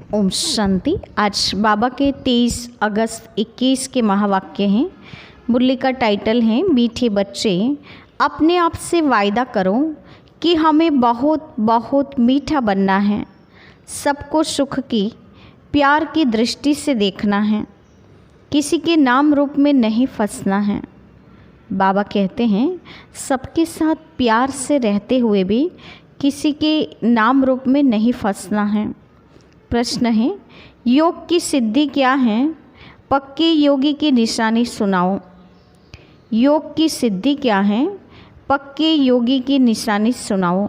ओम शांति। आज बाबा के 23 अगस्त 21 के महावाक्य हैं। मुरली का टाइटल है मीठे बच्चे, अपने आप से वायदा करो कि हमें बहुत बहुत मीठा बनना है। सबको सुख की प्यार की दृष्टि से देखना है, किसी के नाम रूप में नहीं फंसना है। बाबा कहते हैं सबके साथ प्यार से रहते हुए भी किसी के नाम रूप में नहीं फंसना है। प्रश्न है, योग की सिद्धि क्या है? पक्के योगी की निशानी सुनाओ। योग की सिद्धि क्या है? पक्के योगी की निशानी सुनाओ।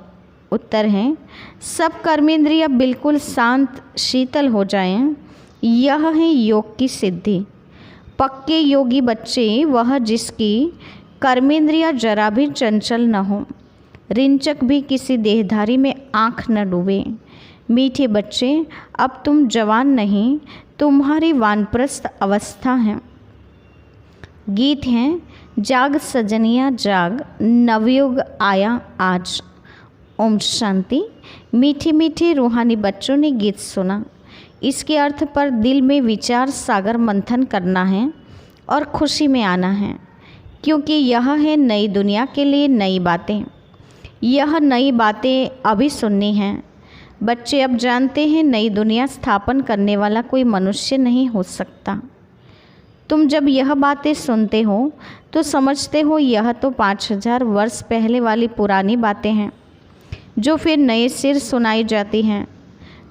उत्तर है, सब कर्मेंद्रियां बिल्कुल शांत शीतल हो जाएं, यह है योग की सिद्धि। पक्के योगी बच्चे वह जिसकी कर्मेंद्रियां जरा भी चंचल न हो, रिंचक भी किसी देहधारी में आँख न डूबे। मीठे बच्चे, अब तुम जवान नहीं, तुम्हारी वानप्रस्थ अवस्था है। गीत हैं, जाग सजनिया जाग, नवयुग आया आज। ओम शांति। मीठे मीठे रूहानी बच्चों ने गीत सुना। इसके अर्थ पर दिल में विचार सागर मंथन करना है और खुशी में आना है, क्योंकि यह है नई दुनिया के लिए नई बातें। यह नई बातें अभी सुननी हैं। बच्चे अब जानते हैं नई दुनिया स्थापन करने वाला कोई मनुष्य नहीं हो सकता। तुम जब यह बातें सुनते हो तो समझते हो यह तो 5000 वर्ष पहले वाली पुरानी बातें हैं, जो फिर नए सिर सुनाई जाती हैं।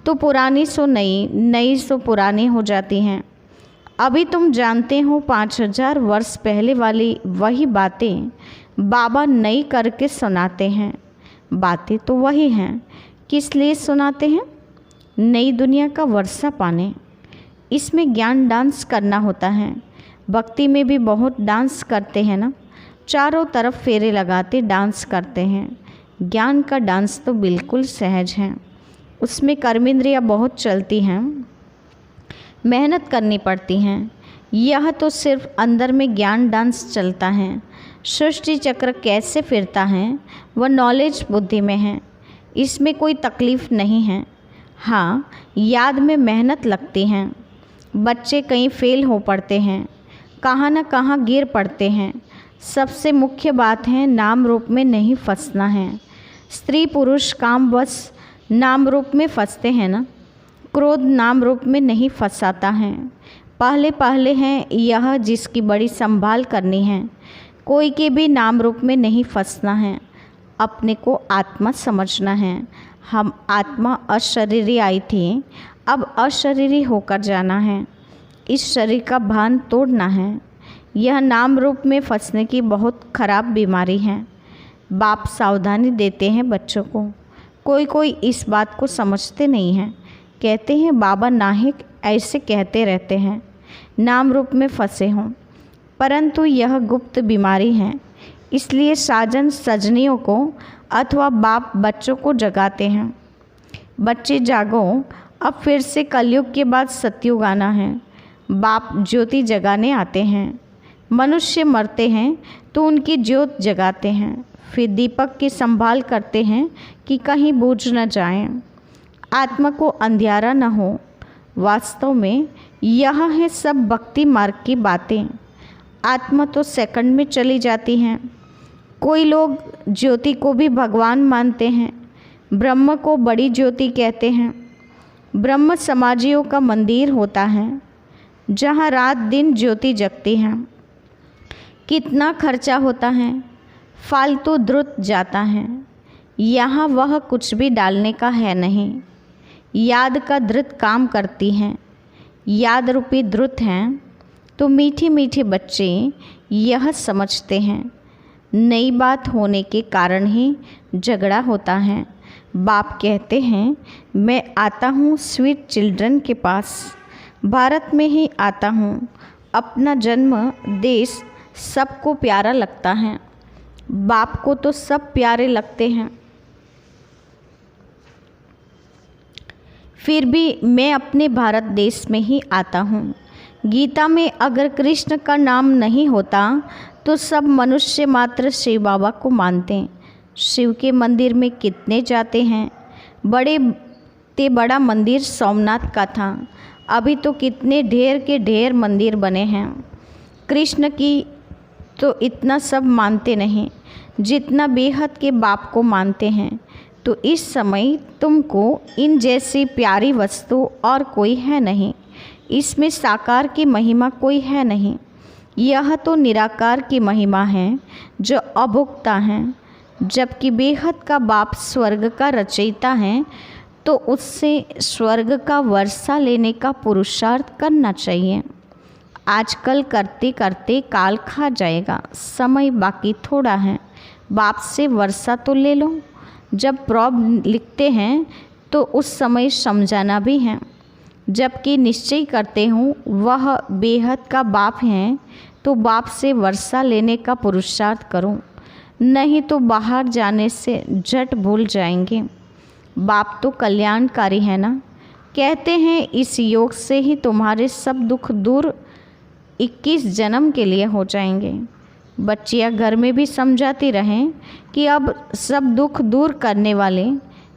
तो पुरानी सो नई, नई सो पुरानी हो जाती हैं। अभी तुम जानते हो 5000 वर्ष पहले वाली वही बातें बाबा नई करके सुनाते हैं। बातें तो वही हैं, किस लिए सुनाते हैं? नई दुनिया का वर्षा पाने। इसमें ज्ञान डांस करना होता है। भक्ति में भी बहुत डांस करते हैं ना, चारों तरफ फेरे लगाते डांस करते हैं। ज्ञान का डांस तो बिल्कुल सहज है, उसमें कर्मेंद्रियां बहुत चलती हैं, मेहनत करनी पड़ती हैं। यह तो सिर्फ अंदर में ज्ञान डांस चलता है। सृष्टि चक्र कैसे फिरता है वह नॉलेज बुद्धि में है, इसमें कोई तकलीफ़ नहीं है। हाँ, याद में मेहनत लगती हैं। बच्चे कहीं फेल हो पड़ते हैं, कहाँ न कहाँ गिर पड़ते हैं। सबसे मुख्य बात है नाम रूप में नहीं फंसना है। स्त्री पुरुष काम बस नाम रूप में फंसते हैं ना। क्रोध नाम रूप में नहीं फंसाता है। पहले पहले हैं यह जिसकी बड़ी संभाल करनी है। कोई के भी नाम रूप में नहीं फंसना है। अपने को आत्मा समझना है। हम आत्मा अशरीरी आई थी, अब अशरीरी होकर जाना है। इस शरीर का भान तोड़ना है। यह नाम रूप में फंसने की बहुत खराब बीमारी है। बाप सावधानी देते हैं बच्चों को। कोई इस बात को समझते नहीं हैं। कहते हैं बाबा नाहिक ऐसे कहते रहते हैं, नाम रूप में फंसे हों, परंतु यह गुप्त बीमारी है। इसलिए साजन सजनियों को अथवा बाप बच्चों को जगाते हैं। बच्चे जागो, अब फिर से कलयुग के बाद सतयुग आना है। बाप ज्योति जगाने आते हैं। मनुष्य मरते हैं तो उनकी ज्योत जगाते हैं, फिर दीपक की संभाल करते हैं कि कहीं बूझ न जाए, आत्मा को अंधियारा न हो। वास्तव में यह है सब भक्ति मार्ग की बातें। आत्मा तो सेकंड में चली जाती हैं। कोई लोग ज्योति को भी भगवान मानते हैं। ब्रह्म को बड़ी ज्योति कहते हैं। ब्रह्म समाजियों का मंदिर होता है, जहाँ रात दिन ज्योति जगती है। कितना खर्चा होता है, फालतू द्रुत जाता है। यहाँ वह कुछ भी डालने का है नहीं। याद का द्रुत काम करती है। याद रूपी द्रुत हैं। तो मीठे मीठे बच्चे यह समझते हैं, नई बात होने के कारण ही झगड़ा होता है। बाप कहते हैं मैं आता हूँ स्वीट चिल्ड्रन के पास, भारत में ही आता हूँ। अपना जन्म देश सबको प्यारा लगता है। बाप को तो सब प्यारे लगते हैं, फिर भी मैं अपने भारत देश में ही आता हूँ। गीता में अगर कृष्ण का नाम नहीं होता तो सब मनुष्य मात्र शिव बाबा को मानते। शिव के मंदिर में कितने जाते हैं, बड़े ते बड़ा मंदिर सोमनाथ का था, अभी तो कितने ढेर के ढेर मंदिर बने हैं। कृष्ण की तो इतना सब मानते नहीं जितना बेहद के बाप को मानते हैं। तो इस समय तुमको इन जैसी प्यारी वस्तु और कोई है नहीं। इसमें साकार की महिमा कोई है नहीं। यह तो निराकार की महिमा है जो अभोक्ता है। जबकि बेहद का बाप स्वर्ग का रचयिता है, तो उससे स्वर्ग का वर्षा लेने का पुरुषार्थ करना चाहिए। आजकल करते करते काल खा जाएगा, समय बाकी थोड़ा है। बाप से वर्षा तो ले लो। जब प्रॉब लिखते हैं तो उस समय समझाना भी है। जबकि निश्चय करते हूँ वह बेहद का बाप हैं, तो बाप से वर्षा लेने का पुरुषार्थ करूँ, नहीं तो बाहर जाने से झट भूल जाएंगे। बाप तो कल्याणकारी है ना। कहते हैं इस योग से ही तुम्हारे सब दुख दूर 21 जन्म के लिए हो जाएंगे। बच्चियाँ घर में भी समझाती रहें कि अब सब दुख दूर करने वाले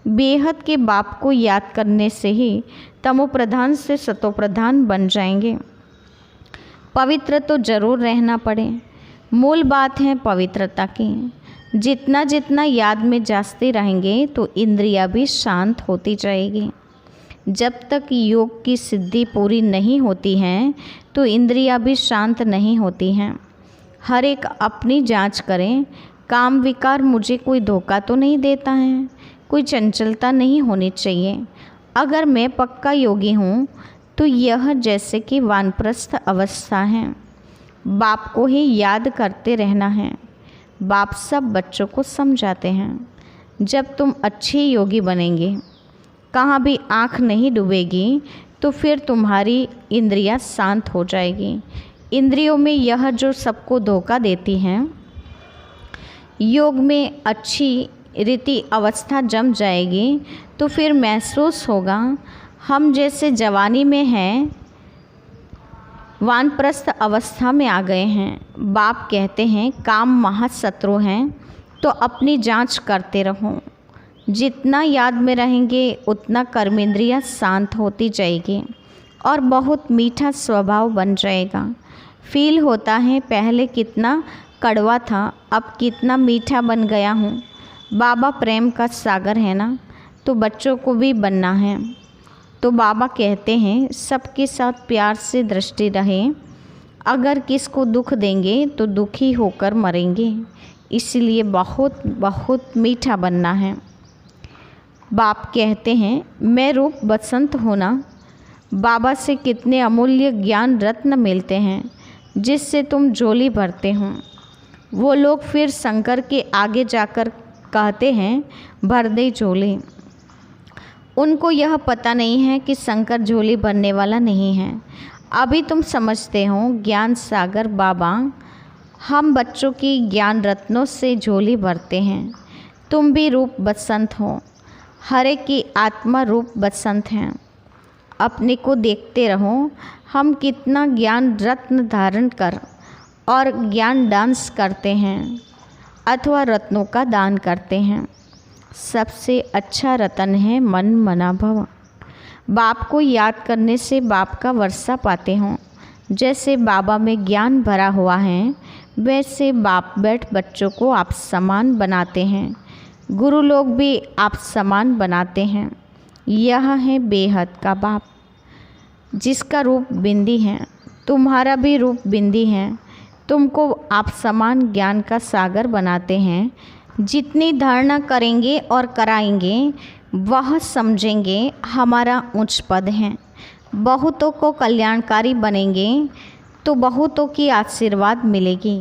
बेहद के बाप को याद करने से ही तमोप्रधान से सतोप्रधान बन जाएंगे। पवित्र तो जरूर रहना पड़े, मूल बात है पवित्रता की। जितना जितना याद में जाते रहेंगे तो इंद्रियां भी शांत होती जाएगी। जब तक योग की सिद्धि पूरी नहीं होती है तो इंद्रियां भी शांत नहीं होती हैं। हर एक अपनी जांच करें, काम विकार मुझे कोई धोखा तो नहीं देता है, कोई चंचलता नहीं होनी चाहिए। अगर मैं पक्का योगी हूँ तो यह जैसे कि वानप्रस्थ अवस्था है। बाप को ही याद करते रहना है। बाप सब बच्चों को समझाते हैं। जब तुम अच्छे योगी बनेंगे, कहाँ भी आँख नहीं डूबेगी, तो फिर तुम्हारी इंद्रियां शांत हो जाएगी। इंद्रियों में यह जो सबको धोखा देती हैं, योग में अच्छी रीति अवस्था जम जाएगी तो फिर महसूस होगा हम जैसे जवानी में हैं, वानप्रस्थ अवस्था में आ गए हैं। बाप कहते हैं काम महाशत्रु हैं, तो अपनी जांच करते रहो। जितना याद में रहेंगे उतना कर्मेंद्रियां शांत होती जाएगी और बहुत मीठा स्वभाव बन जाएगा। फील होता है पहले कितना कड़वा था, अब कितना मीठा बन गया हूँ। बाबा प्रेम का सागर है ना, तो बच्चों को भी बनना है। तो बाबा कहते हैं सबके साथ प्यार से दृष्टि रहे। अगर किसको दुख देंगे तो दुखी होकर मरेंगे, इसलिए बहुत बहुत मीठा बनना है। बाप कहते हैं मैं रूप बसंत होना। बाबा से कितने अमूल्य ज्ञान रत्न मिलते हैं जिससे तुम झोली भरते हो। वो लोग फिर शंकर के आगे जाकर कहते हैं भर दे झोली। उनको यह पता नहीं है कि शंकर झोली भरने वाला नहीं है। अभी तुम समझते हो ज्ञान सागर बाबा हम बच्चों की ज्ञान रत्नों से झोली भरते हैं। तुम भी रूप बसंत हो, हर एक की आत्मा रूप बसंत हैं। अपने को देखते रहो हम कितना ज्ञान रत्न धारण कर और ज्ञान डांस करते हैं अथवा रत्नों का दान करते हैं। सबसे अच्छा रतन है मन मना भव। बाप को याद करने से बाप का वर्षा पाते हों। जैसे बाबा में ज्ञान भरा हुआ है, वैसे बाप बैठ बच्चों को आप समान बनाते हैं। गुरु लोग भी आप समान बनाते हैं। यह है बेहद का बाप जिसका रूप बिंदी है। तुम्हारा भी रूप बिंदी है। तुमको आप समान ज्ञान का सागर बनाते हैं। जितनी धारणा करेंगे और कराएंगे वह समझेंगे हमारा उच्च पद है। बहुतों को कल्याणकारी बनेंगे तो बहुतों की आशीर्वाद मिलेगी।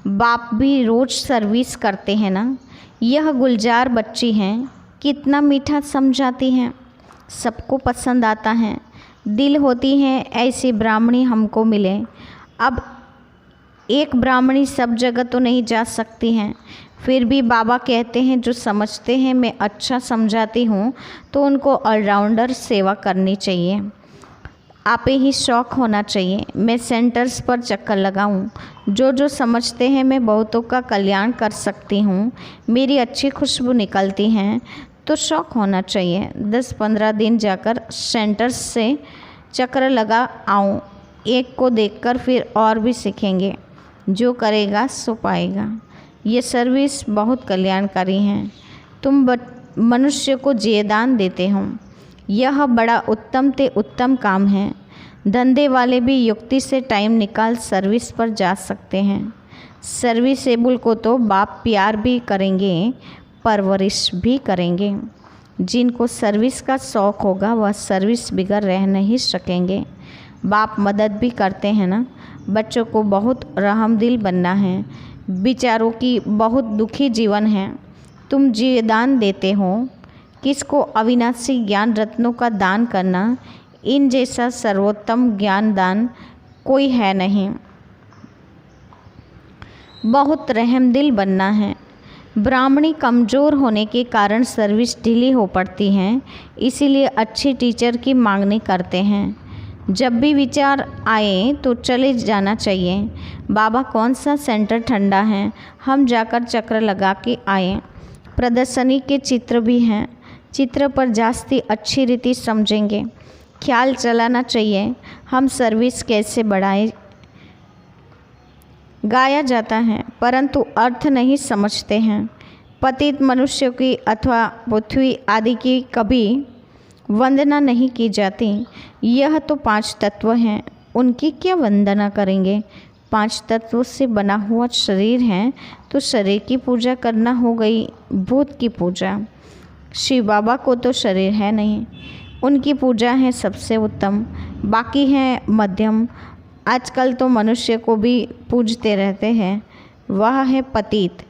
बाप भी रोज़ सर्विस करते हैं ना। यह गुलजार बच्ची हैं, कितना मीठा समझाती हैं, सबको पसंद आता है। दिल होती हैं ऐसी ब्राह्मणी हमको मिले। अब एक ब्राह्मणी सब जगह तो नहीं जा सकती हैं, फिर भी बाबा कहते हैं जो समझते हैं मैं अच्छा समझाती हूँ तो उनको ऑलराउंडर सेवा करनी चाहिए। आप ही शौक़ होना चाहिए मैं सेंटर्स पर चक्कर लगाऊं। जो समझते हैं मैं बहुतों का कल्याण कर सकती हूँ, मेरी अच्छी खुशबू निकलती हैं, तो शौक होना चाहिए। 10-15 दिन जाकर सेंटर से चक्र लगा आऊँ। एक को देखकर फिर और भी सीखेंगे। जो करेगा सो पाएगा। ये सर्विस बहुत कल्याणकारी है। तुम मनुष्य को जीवदान देते हो। यह बड़ा उत्तम ते उत्तम काम है। धंधे वाले भी युक्ति से टाइम निकाल सर्विस पर जा सकते हैं। सर्विसेबल को तो बाप प्यार भी करेंगे, परवरिश भी करेंगे। जिनको सर्विस का शौक़ होगा वह सर्विस बिगड़ रह नहीं सकेंगे। बाप मदद भी करते हैं ना। बच्चों को बहुत रहमदिल बनना है। बेचारों की बहुत दुखी जीवन है। तुम जीवदान देते हो। किसको अविनाशी ज्ञान रत्नों का दान करना, इन जैसा सर्वोत्तम ज्ञान दान कोई है नहीं। बहुत रहमदिल बनना है। ब्राह्मणी कमज़ोर होने के कारण सर्विस ढीली हो पड़ती है, इसीलिए अच्छी टीचर की मांगनी करते हैं। जब भी विचार आए तो चले जाना चाहिए। बाबा कौन सा सेंटर ठंडा है, हम जाकर चक्र लगा के आए। प्रदर्शनी के चित्र भी हैं। चित्र पर जास्ती अच्छी रीति समझेंगे। ख्याल चलाना चाहिए हम सर्विस कैसे बढ़ाएं। गाया जाता है परंतु अर्थ नहीं समझते हैं। पतित मनुष्यों की अथवा पृथ्वी आदि की कभी वंदना नहीं की जाती। यह तो 5 तत्व हैं, उनकी क्या वंदना करेंगे। 5 तत्वों से बना हुआ शरीर है तो शरीर की पूजा करना हो गई भूत की पूजा। शिव बाबा को तो शरीर है नहीं, उनकी पूजा है सबसे उत्तम, बाकी है मध्यम। आजकल तो मनुष्य को भी पूजते रहते हैं, वह है पतित।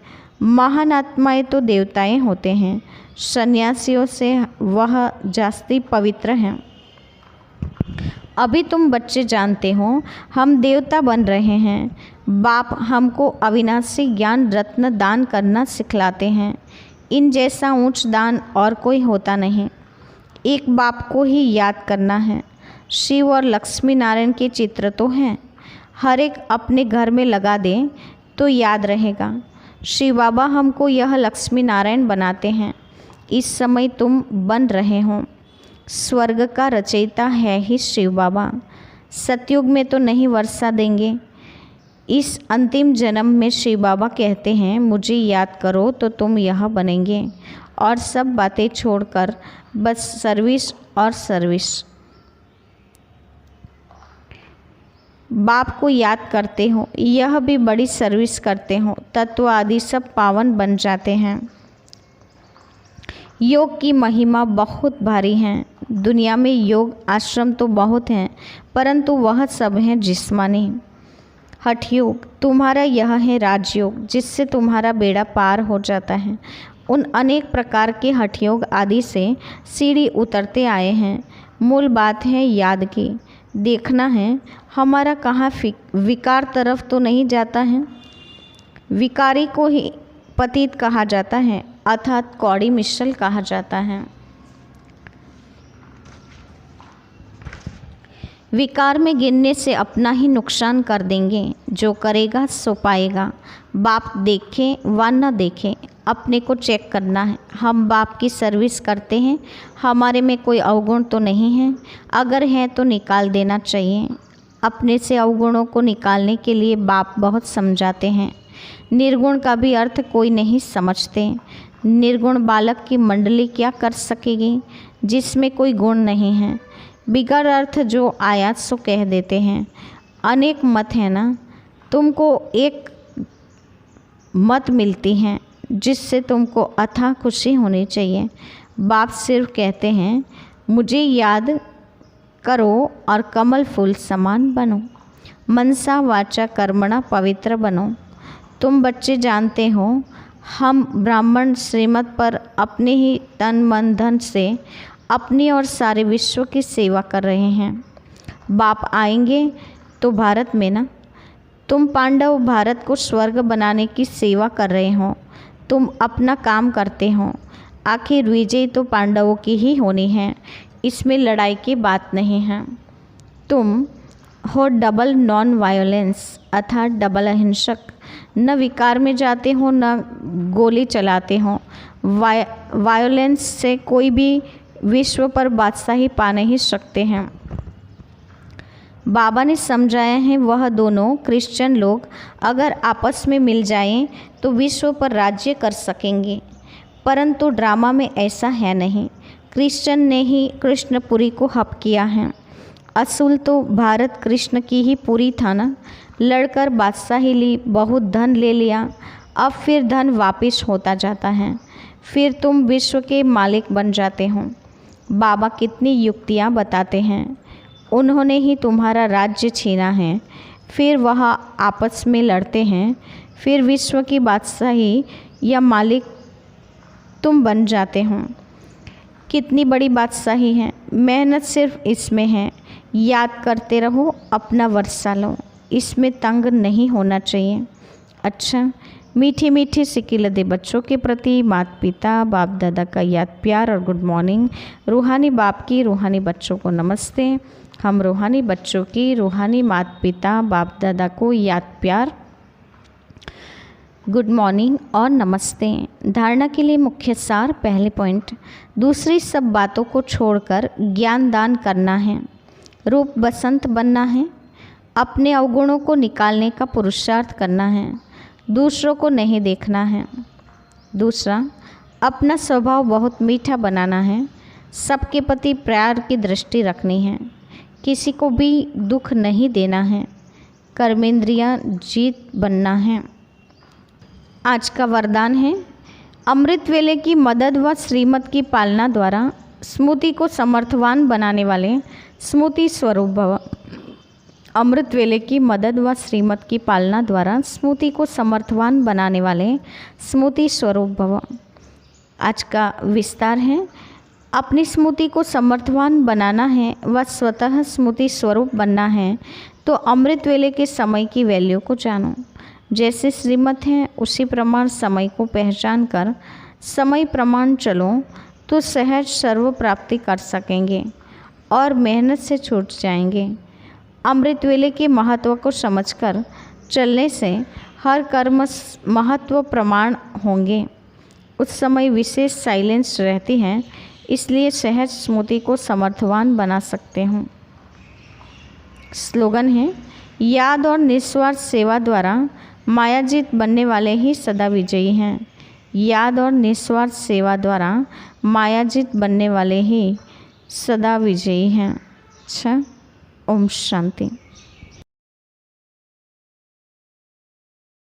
महान आत्माएं तो देवताएं होते हैं, सन्यासियों से वह जास्ती पवित्र हैं। अभी तुम बच्चे जानते हो हम देवता बन रहे हैं। बाप हमको अविनाशी ज्ञान रत्न दान करना सिखलाते हैं। इन जैसा ऊंच दान और कोई होता नहीं। एक बाप को ही याद करना है। शिव और लक्ष्मी नारायण के चित्र तो हैं, हर एक अपने घर में लगा दें तो याद रहेगा। शिव बाबा हमको यह लक्ष्मी नारायण बनाते हैं। इस समय तुम बन रहे हो। स्वर्ग का रचयिता है ही शिव बाबा। सतयुग में तो नहीं वर्षा देंगे। इस अंतिम जन्म में शिव बाबा कहते हैं मुझे याद करो तो तुम यह बनेंगे, और सब बातें छोड़कर बस सर्विस और सर्विस। बाप को याद करते हो, यह भी बड़ी सर्विस करते हो, तत्व आदि सब पावन बन जाते हैं। योग की महिमा बहुत भारी है। दुनिया में योग आश्रम तो बहुत हैं, परंतु वह सब हैं जिस्मानी। हठ योग तुम्हारा यह है राजयोग, जिससे तुम्हारा बेड़ा पार हो जाता है। उन अनेक प्रकार के हठ योग आदि से सीढ़ी उतरते आए हैं। मूल बात है याद की। देखना है हमारा कहाँ विकार तरफ तो नहीं जाता है। विकारी को ही पतित कहा जाता है, अर्थात कौड़ी मिश्रल कहा जाता है। विकार में गिरने से अपना ही नुकसान कर देंगे। जो करेगा सो पाएगा। बाप देखे व न देखे, अपने को चेक करना है। हम बाप की सर्विस करते हैं, हमारे में कोई अवगुण तो नहीं है। अगर है तो निकाल देना चाहिए। अपने से अवगुणों को निकालने के लिए बाप बहुत समझाते हैं। निर्गुण का भी अर्थ कोई नहीं समझते। निर्गुण बालक की मंडली क्या कर सकेगी जिसमें कोई गुण नहीं है। बिगड़ अर्थ जो आया सो कह देते हैं। अनेक मत है ना, तुमको एक मत मिलती हैं जिससे तुमको अथाह खुशी होनी चाहिए। बाप सिर्फ कहते हैं मुझे याद करो और कमल फूल समान बनो। मनसा वाचा कर्मणा पवित्र बनो। तुम बच्चे जानते हो हम ब्राह्मण श्रीमत पर अपने ही तन मन धन से अपनी और सारे विश्व की सेवा कर रहे हैं। बाप आएंगे तो भारत में ना, तुम पांडव भारत को स्वर्ग बनाने की सेवा कर रहे हो। तुम अपना काम करते हो, आखिर विजय तो पांडवों की ही होनी है, इसमें लड़ाई की बात नहीं है। तुम हो डबल नॉन वायलेंस अर्थात डबल अहिंसक। न विकार में जाते हो न गोली चलाते हो। वायोलेंस से कोई भी विश्व पर बादशाही पा नहीं सकते हैं। बाबा ने समझाया है वह दोनों क्रिश्चियन लोग अगर आपस में मिल जाएं तो विश्व पर राज्य कर सकेंगे, परंतु ड्रामा में ऐसा है नहीं। कृष्ण ने ही कृष्णपुरी को हप किया है। असूल तो भारत कृष्ण की ही पूरी था ना। लड़कर बादशाही ली, बहुत धन ले लिया, अब फिर धन वापिस होता जाता है, फिर तुम विश्व के मालिक बन जाते हो। बाबा कितनी युक्तियाँ बताते हैं। उन्होंने ही तुम्हारा राज्य छीना है, फिर वह आपस में लड़ते हैं, फिर विश्व की बादशाही या मालिक तुम बन जाते हो। कितनी बड़ी बादशाही है। मेहनत सिर्फ इसमें है, याद करते रहो, अपना वर्षा लो, इसमें तंग नहीं होना चाहिए। अच्छा, मीठी मीठी सिक्की लदे बच्चों के प्रति माता पिता बाप दादा का याद प्यार और गुड मॉर्निंग। रूहानी बाप की रूहानी बच्चों को नमस्ते। हम रूहानी बच्चों की रूहानी माता पिता बाप दादा को याद प्यार, गुड मॉर्निंग और नमस्ते। धारणा के लिए मुख्य सार। पहले पॉइंट, दूसरी सब बातों को छोड़कर ज्ञान दान करना है। रूप बसंत बनना है। अपने अवगुणों को निकालने का पुरुषार्थ करना है, दूसरों को नहीं देखना है। दूसरा, अपना स्वभाव बहुत मीठा बनाना है। सबके प्रति प्यार की दृष्टि रखनी है, किसी को भी दुख नहीं देना है। कर्मेंद्रियां जीत बनना है। आज का वरदान है, अमृत वेले की मदद व श्रीमत की पालना द्वारा स्मृति को समर्थवान बनाने वाले स्मृति स्वरूप भव। अमृत वेले की मदद व श्रीमत की पालना द्वारा स्मृति को समर्थवान बनाने वाले स्मृति स्वरूप भव। आज का विस्तार है, अपनी स्मृति को समर्थवान बनाना है व स्वतः स्मृति स्वरूप बनना है तो अमृत वेले के समय की वैल्यू को जानो। जैसे श्रीमत है उसी प्रमाण समय को पहचान कर समय प्रमाण चलो तो सहज सर्व प्राप्ति कर सकेंगे और मेहनत से छूट जाएंगे। अमृत वेले के महत्व को समझकर चलने से हर कर्म महत्व प्रमाण होंगे। उस समय विशेष साइलेंस रहती है, इसलिए सहज स्मृति को समर्थवान बना सकते हूँ। स्लोगन है, याद और निस्वार्थ सेवा द्वारा मायाजीत बनने वाले ही सदा विजयी हैं। याद और निस्वार्थ सेवा द्वारा मायाजीत बनने वाले ही सदा विजयी हैं। अच्छा, ओम शांति।